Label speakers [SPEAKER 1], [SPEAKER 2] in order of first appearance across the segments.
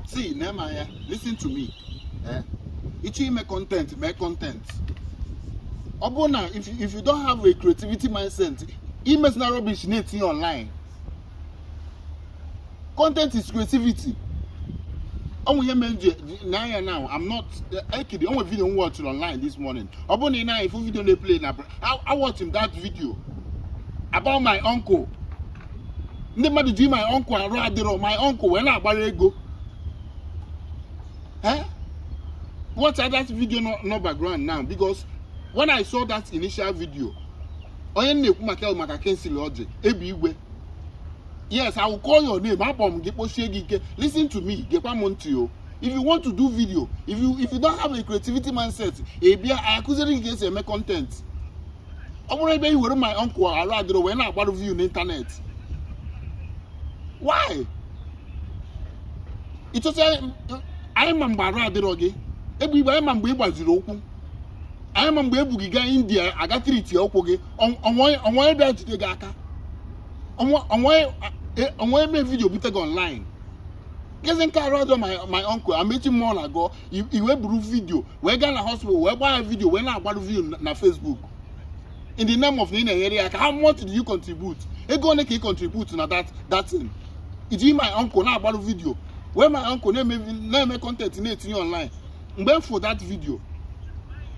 [SPEAKER 1] See, Nehemiah, listen to me. Ichi make content. Obona, if you don't have a creativity mindset, emails na rubbish native online. Content is creativity. Now, I'm not the only video I watched online this morning. Obona, if video they play now, I watched him that video about my uncle. Never do my uncle and rather my uncle when I go. Watch that video no background now, because when I saw that initial video, yes, I will call your name. Listen to me. If you want to do video, if you don't have a creativity mindset, I could make content. I'm already with my uncle or rather when I want to view on the internet. Why? It's just I am Mbara. Everybody man be zero. I am Mbugiga India. I got 3 tiyokoge. On why that to the gaka. On why make video be taken online. Getting car rather my uncle. Amaechi Mmounago. He web video. We go na hospital. We buy a video. We na about view na Facebook. In the name of the area, how much do you contribute? You go make contribute to that thing. It's my uncle now about video. Where my uncle name content in it online. But for that video,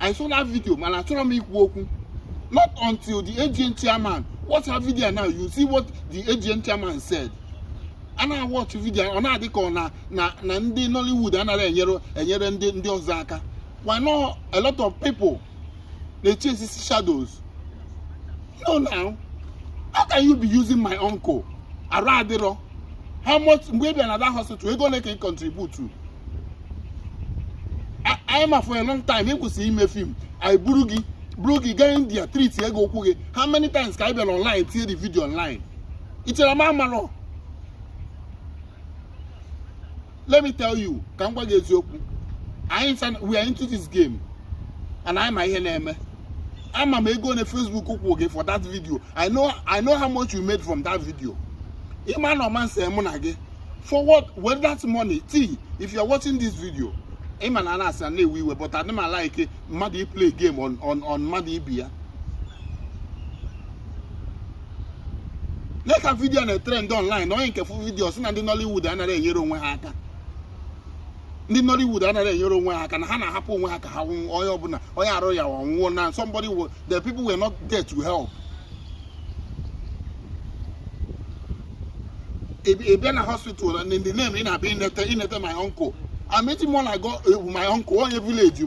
[SPEAKER 1] I saw that video, man. I told me walking. Not until the agent chairman watch that video now. You see what the agent chairman said. And I watch the video. On that corner, na Nollywood and Ozaka. Why not a lot of people they chase these shadows? No, now. How can you be using my uncle? Aradero? How much maybe another hospital we're gonna contribute to? I am for a long time. You could see him a film. I Brugi going there 3 years ago. How many times can I be online? See the video online. It's a mamma. Let me tell you, we are into this game, and I'm a name. I'm go on a Facebook for that video. I know how much you made from that video. For what? Well, that's money. See, if you are watching this video, we but I don't like Madi play game on Madi Bia. Make a video on a trend online. No careful videos in the Nollywood and a year on Wahaka. The Nollywood and a year on Wahaka and Hannah happen Wahaka or Roya or somebody the people were not there to help. A Ben hospital and in the name in a being in my uncle. Amaechi Mmounago my uncle on your village.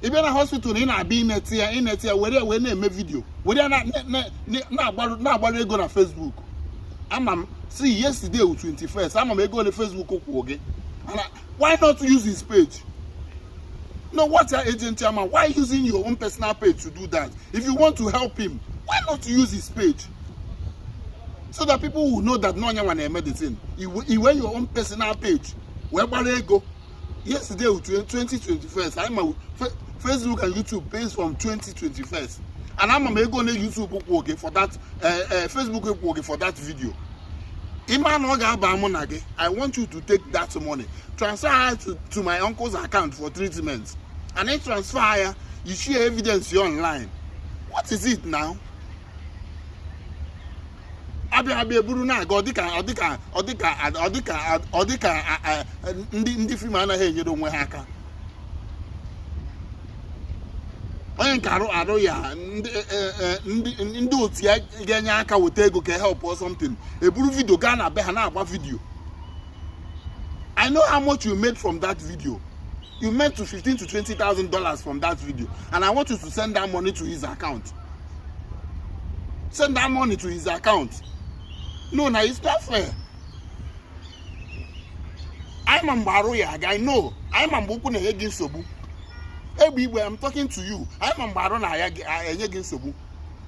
[SPEAKER 1] If you're in a hospital in a being in a tier where they name a video, where they're not about to go on Facebook. See yesterday with 21st. I'm going to go on Facebook again. Why not use his page? No, what's your agent chairman? Why using your own personal page to do that? If you want to help him, why not use his page? So that people will know that no one has medicine. You wear your own personal page. Where they go? Yesterday with 2021st, I'm a Facebook and YouTube page from 2021st. And I'm going to YouTube for that Facebook for that video. I want you to take that money, transfer to my uncle's account for treatment, and then transfer you share evidence online. What is it now? Abi Buruna Godika ndi free man here you don't want haka. Oyen karo aro ya ndi otia ganya aka wotego can help or something. A buru video Ghana be na agba video. I know how much you made from that video. You made to $15,000 to $20,000 from that video, and I want you to send that money to his account. Send that money to his account. No, now it's not fair. I'm a Baroya, I know. I'm a Bukuna against Sobu. Everywhere I'm talking to you, I'm a Barona against Sobu.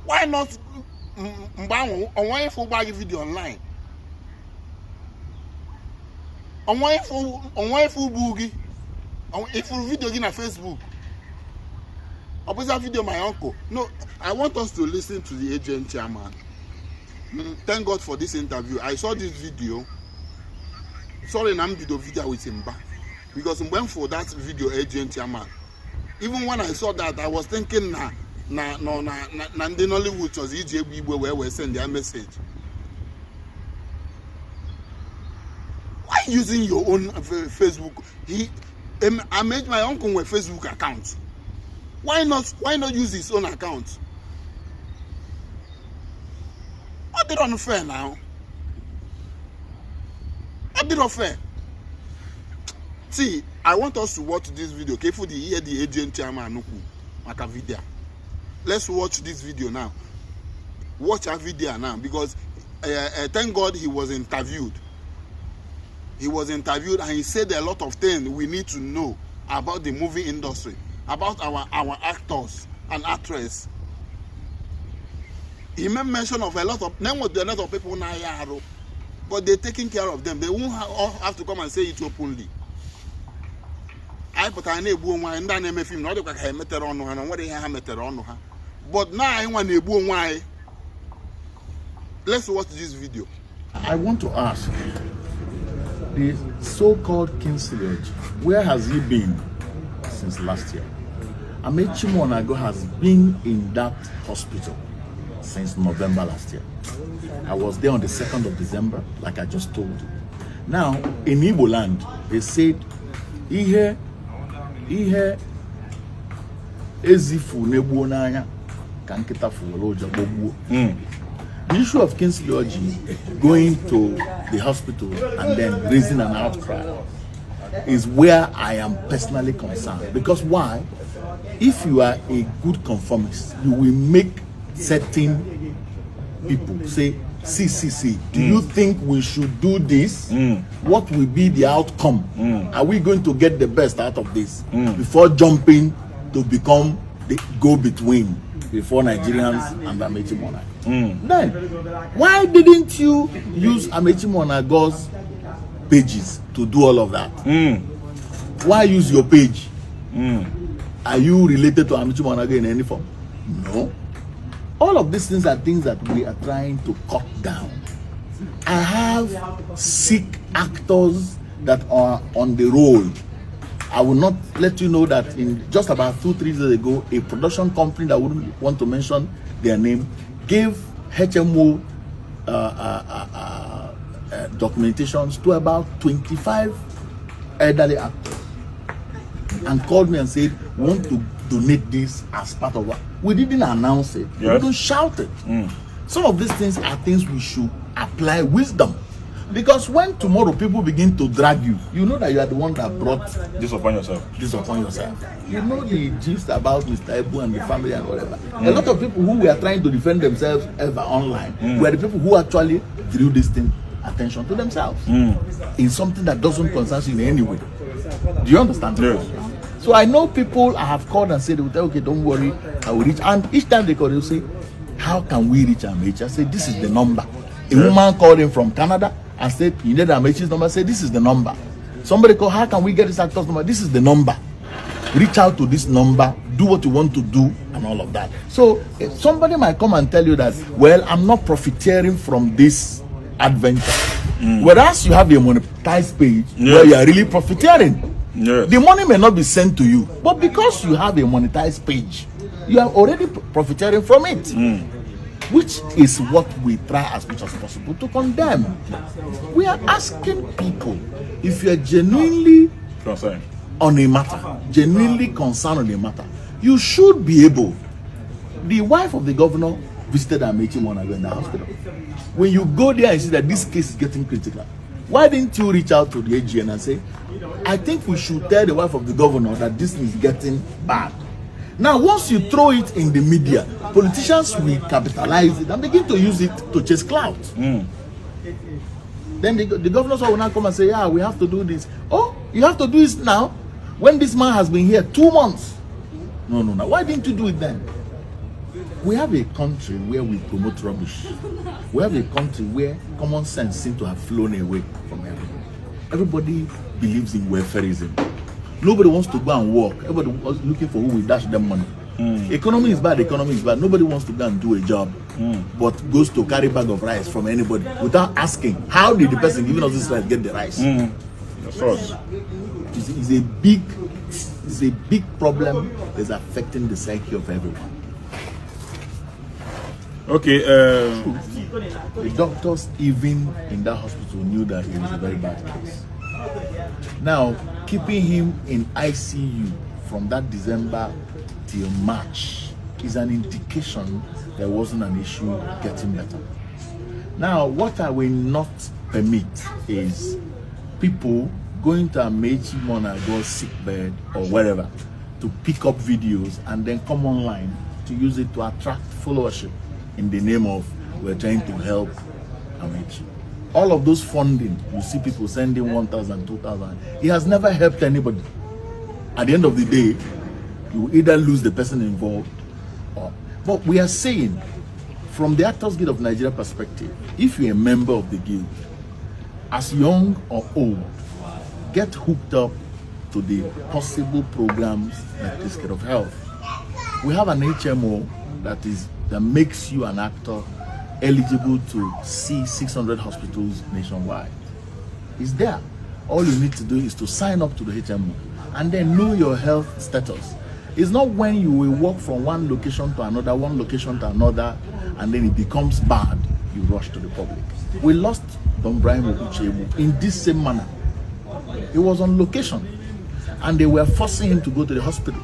[SPEAKER 1] Why not Mbango on one full bag video online? On one full boogie, if you video in a Facebook. Opposite video my uncle. No, I want us to listen to the agent chairman. Thank God for this interview. I saw this video sorry, I'm the video with him back. Because when for that video agent man, even when I saw that, I was thinking na Nollywood was EJB where we send their message. Why using your own Facebook? I made my uncle with Facebook account. Why not use his own account? What did unfair now? What did unfair? See, I want us to watch this video. Okay, for the agent chairman Maka video. Let's watch this video now. Watch our video now because thank God he was interviewed. He was interviewed and he said a lot of things we need to know about the movie industry, about our actors and actresses. He made mention of a lot of people now, but they're taking care of them. They won't have to come and say it openly. I put a name and then I film not like I met on and what they have met on her. But now I want to why. Let's watch this video.
[SPEAKER 2] I want to ask the so-called Kingsley, where has he been since last year? Amaechi Mmounago has been in that hospital since November last year. I was there on the 2nd of December, like I just told you. Now, in Igbo land, they said, Ihe ezifu nebuo n'anya ka nkịta fụrụ ụjọ gbogbuo. The issue of Kingsley going to the hospital and then raising an outcry is where I am personally concerned. Because why? If you are a good conformist, you will make certain people say, see, do you think we should do this? What will be the outcome? Are we going to get the best out of this before jumping to become the go-between before Nigerians and Amaechi Mmounago? Then, why didn't you use Amaechi Mmounago's pages to do all of that? Why use your page? Are you related to Amaechi Mmounago in any form? No. All of these things are things that we are trying to cut down. I have sick actors that are on the roll. I will not let you know that in just about 2-3 days ago, a production company that wouldn't want to mention their name gave HMO documentations to about 25 elderly actors and called me and said, we want to donate this as part of what we didn't announce it. Yes. We didn't shout it. Some of these things are things we should apply wisdom, because when tomorrow people begin to drag you, you know that you are the one that brought this upon yourself. You know the gist about Mr. Ebu and the family and whatever. A lot of people who were trying to defend themselves ever online were the people who actually drew this thing attention to themselves in something that doesn't concern you in any way. Do you understand? Yes. So I know people I have called and said, they will tell, okay, don't worry, I will reach. And each time they call, they'll say, how can we reach Amaechi? I say, this is the number. A woman called him from Canada and said, you need Amaechi's number. I said, this is the number. Somebody called, how can we get this actor's number? This is the number. Reach out to this number, do what you want to do, and all of that. So if somebody might come and tell you that, well, I'm not profiteering from this adventure. Whereas you have a monetized page where you are really profiteering. Yes. The money may not be sent to you, but because you have a monetized page, you are already profiteering from it, which is what we try as much as possible to condemn. We are asking people, if you are genuinely concerned on a matter, genuinely concerned on a matter, you should be able. The wife of the governor visited Amaechi Mmounago in the hospital. When you go there and see that this case is getting critical, why didn't you reach out to the AGN and say, I think we should tell the wife of the governor that this is getting bad. Now, once you throw it in the media, politicians will capitalize it and begin to use it to chase clout. Then the governors will now come and say, yeah, we have to do this. Oh, you have to do this now? When this man has been here 2 months? No. Why didn't you do it then? We have a country where we promote rubbish. We have a country where common sense seems to have flown away from everybody. Everybody believes in welfareism. Nobody wants to go and work. Everybody was looking for who will dash them money. Economy is bad, economy is bad. Nobody wants to go and do a job, but goes to carry bag of rice from anybody without asking, how did the person giving us this rice get the rice?
[SPEAKER 3] Of course.
[SPEAKER 2] It's a big problem that's affecting the psyche of everyone.
[SPEAKER 3] Okay.
[SPEAKER 2] The doctors, even in that hospital, knew that it was a very bad case. Now, keeping him in ICU from that December till March is an indication there wasn't an issue getting better. Now, what I will not permit is people going to Amaechi Mmounago's sick bed or wherever to pick up videos and then come online to use it to attract followership in the name of we're trying to help Amaechi. All of those funding, you see people sending 1,000, 2,000. It has never helped anybody. At the end of the day, you will either lose the person involved or. But we are saying, from the Actors Guild of Nigeria perspective, if you're a member of the guild, as young or old, get hooked up to the possible programs that take care of health. We have an HMO that makes you an actor eligible to see 600 hospitals nationwide. It's there. All you need to do is to sign up to the HMO and then know your health status. It's not when you will walk from one location to another, and then it becomes bad, you rush to the public. We lost Don Brian Oguchemu in this same manner. He was on location and they were forcing him to go to the hospital.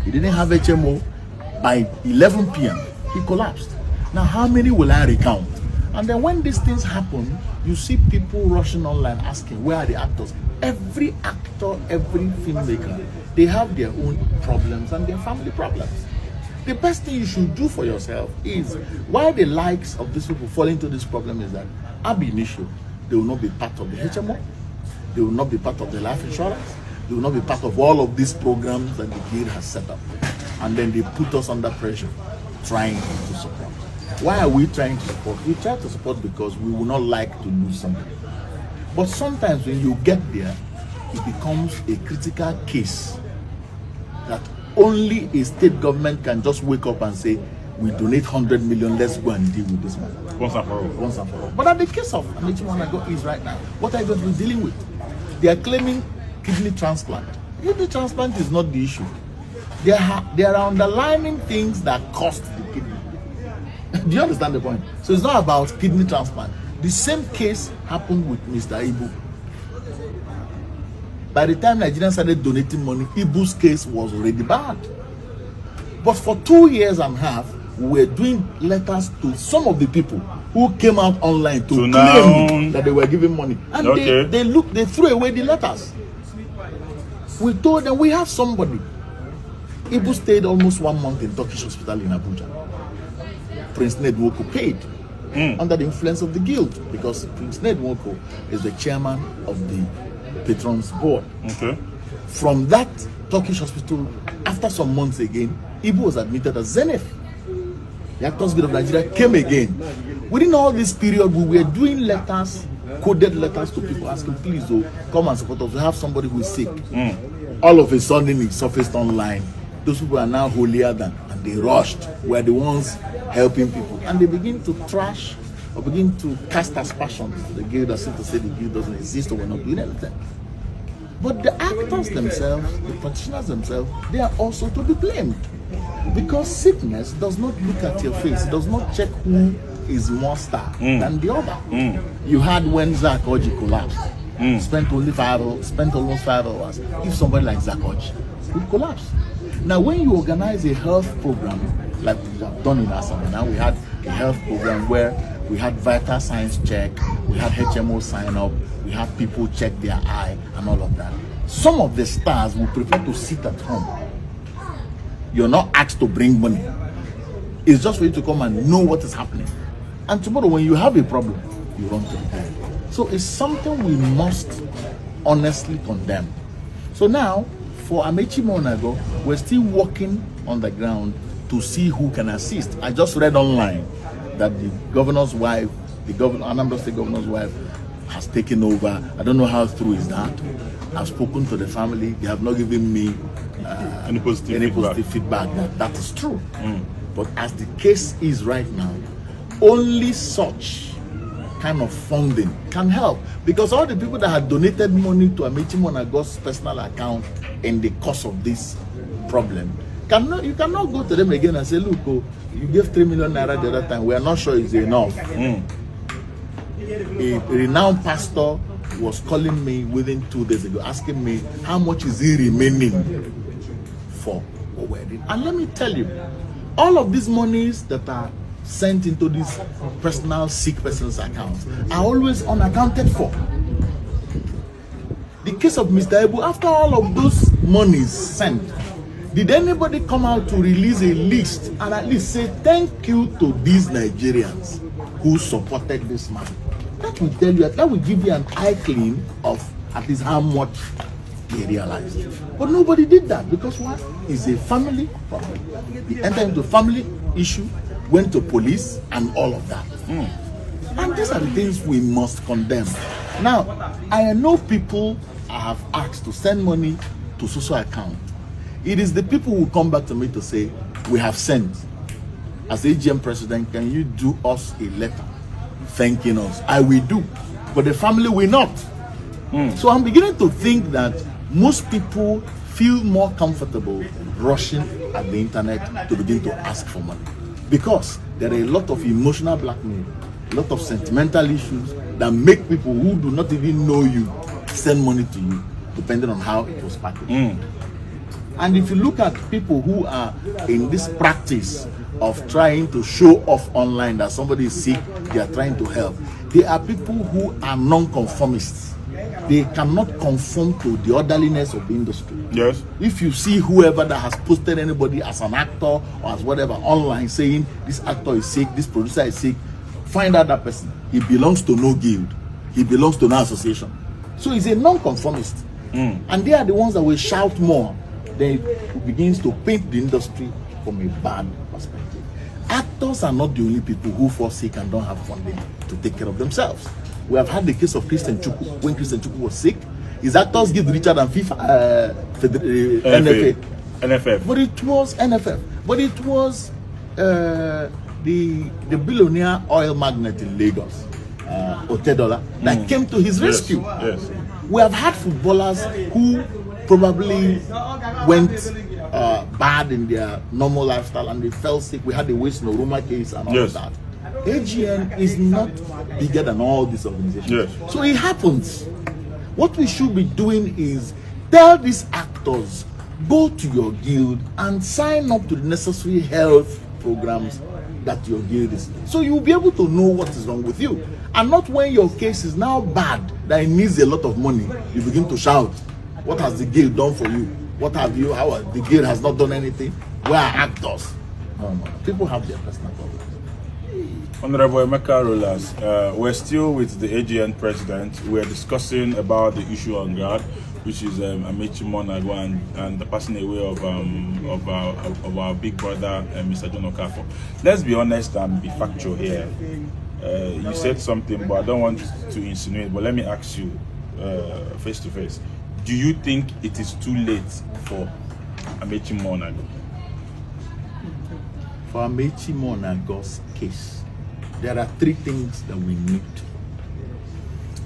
[SPEAKER 2] He didn't have HMO. By 11 p.m., he collapsed. Now, how many will I recount? And then when these things happen, you see people rushing online asking, where are the actors? Every actor, every filmmaker, they have their own problems and their family problems. The best thing you should do for yourself is, why the likes of these people fall into this problem is that, ab initio, they will not be part of the HMO, they will not be part of the life insurance, they will not be part of all of these programs that the guild has set up. And then they put us under pressure, trying to support. Why are we trying to support? We try to support because we will not like to lose something. But sometimes when you get there, it becomes a critical case that only a state government can just wake up and say, we donate 100 million, let's go and deal with this matter.
[SPEAKER 3] Once and for all.
[SPEAKER 2] Once and for all. But at the case of Amaechi Mmounago is right now, what are we dealing with? They are claiming kidney transplant. Kidney transplant is not the issue. There are underlying things that cost the kidney. Do you understand the point? So it's not about kidney transplant. The same case happened with Mr. Ibu. By the time Nigerians started donating money, Ibu's case was already bad. But for 2 years and a half, we were doing letters to some of the people who came out online to claim that they were giving money. And they threw away the letters. We told them we have somebody. Ibu stayed almost 1 month in Turkish hospital in Abuja. Prince Ned Nwoko paid under the influence of the guild, because Prince Ned Nwoko is the chairman of the patrons board. From that Turkish hospital, after some months again, Ibu was admitted as Zenith. The Actors Guild of Nigeria came again. Within all this period, we were doing letters, coded letters to people asking, please, come and support us. We have somebody who is sick. All of a sudden, it surfaced online. Those people are now holier than, and they rushed. We're the ones helping people. And they begin to trash or begin to cast aspersions to the guild, as if to say the guild doesn't exist or we're not doing anything. But the actors themselves, the practitioners themselves, they are also to be blamed. Because sickness does not look at your face. It does not check who is more star than the other. You had when Zach Oji collapsed. Spent almost 5 hours. If somebody like Zach Oji would collapse. Now, when you organize a health program, like we have done in Asaba, now we had a health program where we had vital signs check, we had HMO sign up, we had people check their eye and all of that. Some of the stars will prefer to sit at home. You're not asked to bring money. It's just for you to come and know what is happening. And tomorrow, when you have a problem, you run to the guild. So it's something we must honestly condemn. So now, for Amaechi Mmounago, we're still working on the ground to see who can assist. I just read online that the governor's wife, the Anambra State governor's wife, has taken over. I don't know how true is that. I've spoken to the family. They have not given me
[SPEAKER 3] any positive
[SPEAKER 2] feedback that is true. But as the case is right now, only such kind of funding can help, because all the people that had donated money to Amaechi Mmounago's personal account in the course of this problem, you cannot go to them again and say, look, oh, you gave 3 million naira the other time, we are not sure it's enough. A renowned pastor was calling me within 2 days ago, asking me how much is he remaining for a wedding. And let me tell you, all of these monies that are sent into these personal sick person's accounts are always unaccounted for. The case of Mr. Ebu, after all of those monies sent, did anybody come out to release a list and at least say thank you to these Nigerians who supported this man? That will tell you, that will give you an eye clean of at least how much they realized. But nobody did that, because what is a family problem. They entered into family issue, went to police and all of that. And these are the things we must condemn. Now, I know people I have asked to send money to social account. It is the people who come back to me to say, we have sent. As AGM president, can you do us a letter thanking us? I will do, but the family will not. So I'm beginning to think that most people feel more comfortable rushing at the internet to begin to ask for money, because there are a lot of emotional blackmail, a lot of sentimental issues that make people who do not even know you send money to you, depending on how it was packaged. And if you look at people who are in this practice of trying to show off online that somebody is sick, they are trying to help, they are people who are non-conformists. They cannot conform to the orderliness of the industry.
[SPEAKER 3] Yes.
[SPEAKER 2] If you see whoever that has posted anybody as an actor or as whatever online saying this actor is sick, this producer is sick, find out that person. He belongs to no guild. He belongs to no association. So he's a non-conformist. And they are the ones that will shout more. Then it begins to paint the industry from a bad perspective. Actors are not the only people who fall sick and don't have funding to take care of themselves. We have had the case of Christian Chukwu. When Christian Chukwu was sick, his actors give Richard and FIFA,
[SPEAKER 3] NFF.
[SPEAKER 2] But it was NFF. But it was the billionaire oil magnate in Lagos, Otedola, that came to his rescue.
[SPEAKER 3] Yes.
[SPEAKER 2] We have had footballers who probably went bad in their normal lifestyle and they fell sick. We had the Waste Noruma case and all of that. AGN is not bigger than all these organizations. So it happens. What we should be doing is tell these actors, go to your guild and sign up to the necessary health programs that your guild is. So you'll be able to know what is wrong with you. And not when your case is now bad, that it needs a lot of money, you begin to shout, what has the guild done for you? What have you, how the guild has not done anything? We are actors. No. People have their personal problems.
[SPEAKER 3] Honorable Emeka Rollers, we're still with the AGN president. We're discussing about the issue on ground, which is Amaechi Mmounago and the passing away of our big brother, Mr. John Okafor. Let's be honest and be factual here. You said something, but I don't want to insinuate. But let me ask you, face to face, do you think it is too late for Amaechi Mmounago?
[SPEAKER 2] For Amaechi Mmounago's case, there are 3 things that we need.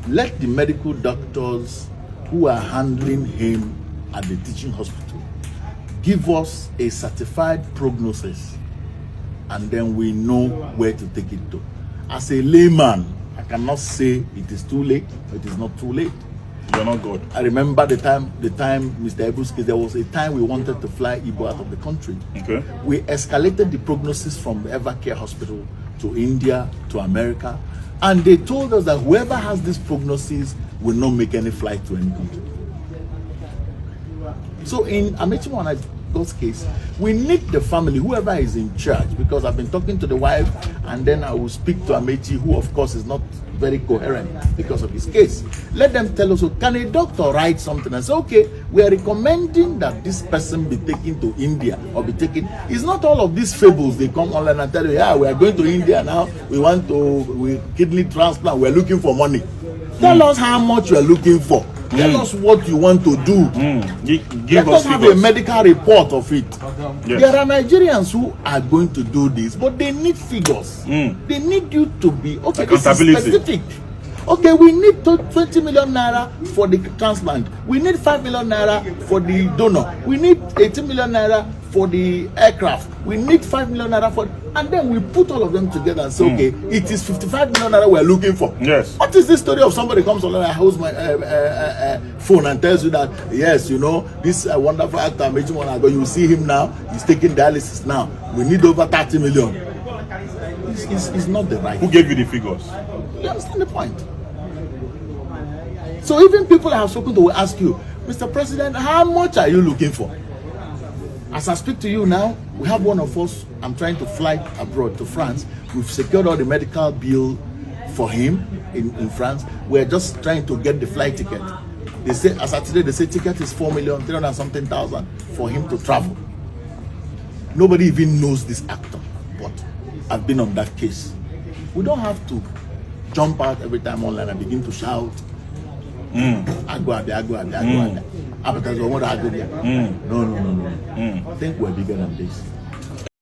[SPEAKER 2] Let the medical doctors who are handling him at the teaching hospital give us a certified prognosis, and then we know where to take it to. As a layman, I cannot say it is too late, it is not too late.
[SPEAKER 3] You're not God.
[SPEAKER 2] I remember the time Mr. Ebu's case, there was a time we wanted to fly Igbo out of the country.
[SPEAKER 3] Okay.
[SPEAKER 2] We escalated the prognosis from the Evercare Hospital to India, to America, and they told us that whoever has this prognosis will not make any flight to any country. So in Amaechi Mmounago's case, we need the family, whoever is in charge, because I've been talking to the wife, and then I will speak to Amaechi, who of course is not very coherent because of his case. Let them tell us, can a doctor write something and say, okay, we are recommending that this person be taken to India or be taken. It's not all of these fables they come online and tell you, yeah, we are going to India now, we want to kidney transplant, we're looking for money. Tell us how much you are looking for. Tell us what you want to do.
[SPEAKER 3] Give
[SPEAKER 2] Let
[SPEAKER 3] us
[SPEAKER 2] us have
[SPEAKER 3] figures.
[SPEAKER 2] a medical report of it.
[SPEAKER 3] Yes.
[SPEAKER 2] There are Nigerians who are going to do this, but they need figures. They need you to be okay. This is
[SPEAKER 3] Accountability.
[SPEAKER 2] specific. Okay, we need 20 million naira for the transplant. We need 5 million naira for the donor. We need 18 million naira for the aircraft. We need 5 million naira for, and then we put all of them together and say, okay, it is 55 million naira we're looking for.
[SPEAKER 3] Yes.
[SPEAKER 2] What is this story of somebody comes along and holds my phone and tells you that, yes, you know, this wonderful actor, Amaechi Mmounago, you see him now, he's taking dialysis now. We need over 30 million. It's not the right.
[SPEAKER 3] Who gave you the figures?
[SPEAKER 2] You understand the point? So even people I have spoken to will ask you, Mr. President, how much are you looking for? As I speak to you now, we have one of us, I'm trying to fly abroad to France. We've secured all the medical bill for him in France. We're just trying to get the flight ticket. They say, as of today, they say ticket is 4,300,000 something for him to travel. Nobody even knows this actor, but I've been on that case. We don't have to jump out every time online and begin to shout, Agua. No. I think we're bigger than this.